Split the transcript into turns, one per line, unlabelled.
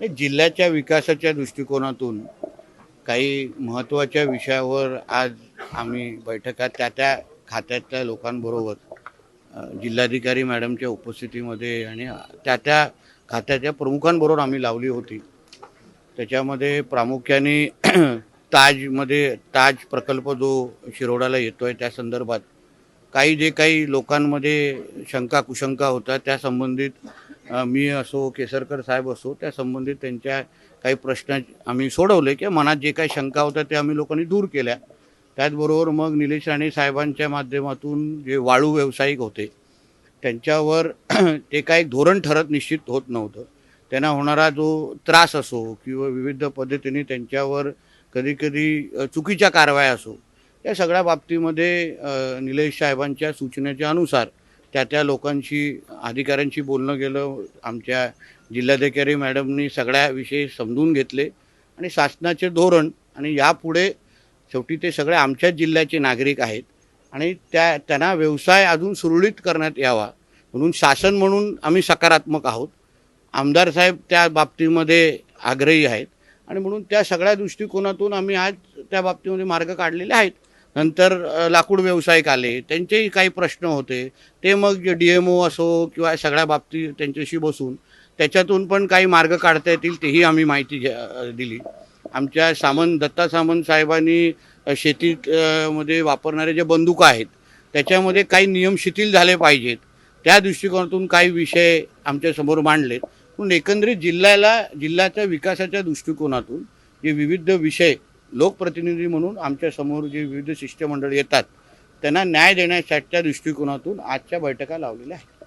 हे जिल्ह्याच्या विकासाच्या दृष्टिकोनातून काही महत्त्वाच्या विषयावर आज आम्ही बैठका त्या खात्यातल्या लोकांबरोबर जिल्हाधिकारी मॅडमच्या उपस्थितीमध्ये आणि त्या खात्याच्या प्रमुखांबरोबर आम्ही लावली होती। त्याच्यामध्ये प्रामुख्याने ताज प्रकल्प जो शिरोडाला येतोय त्या संदर्भात जे काही लोकांमध्ये शंका कुशंका होता त्या संबंधित मी असो केसरकर साहेब असो त्या संबंधित त्यांच्या काही प्रश्न आम्ही सोडवले किंवा मनात जे काही शंका होत्या ते आम्ही लोकांनी दूर केल्या। त्याचबरोबर मग निलेश राणे साहेबांच्या माध्यमातून जे वाळू व्यावसायिक होते त्यांच्यावर ते काही धोरण ठरत निश्चित होत नव्हतं। त्यांना होणारा जो त्रास असो किंवा विविध पद्धतीने त्यांच्यावर कधी-कधी चुकीच्या कारवाया असो, या सगळ्या बाबतीमध्ये निलेश साहेबांच्या सूचनेच्या अनुसार त्या लोकांशी अधिकाऱ्यांशी बोलणं गेलं। आमच्या जिल्हाधिकारी मॅडमनी सगळ्याविषयी समजून घेतले आणि शासनाचे धोरण आणि यापुढे शेवटी ते सगळे आमच्याच जिल्ह्याचे नागरिक आहेत आणि त्यांना व्यवसाय अजून सुरळीत करण्यात यावा म्हणून शासन म्हणून आम्ही सकारात्मक आहोत। आमदार साहेब त्या बाबतीमध्ये आग्रही आहेत आणि म्हणून त्या सगळ्या दृष्टिकोनातून आम्ही आज त्या बाबतीमध्ये मार्ग काढलेले आहेत। नंतर लाकूड व्यावसायिक आले, त्यांचेही काही प्रश्न होते, ते मग DMO असो किंवा सगळ्या बाबतीत त्यांच्याशी बसून त्याच्यातून पण काही मार्ग काढता येतील तेही आम्ही माहिती दिली। आमच्या दत्ता सामंत साहेबांनी शेतीत मध्ये वापरणारे जे बंदुका आहेत त्याच्यामध्ये काही नियम शिथिल झाले पाहिजेत, त्या दृष्टिकोनातून काही विषय आमच्यासमोर मांडलेत। म्हणून एकंदरीत जिल्ह्याच्या विकासाच्या दृष्टिकोनातून जे विविध विषय लोकप्रतिनिधी म्हणून आमच्यासमोर जे विविध शिष्टमंडळ येतात त्यांना न्याय देण्याच्या दृष्टिकोनातून आजच्या बैठका लावलेल्या आहेत।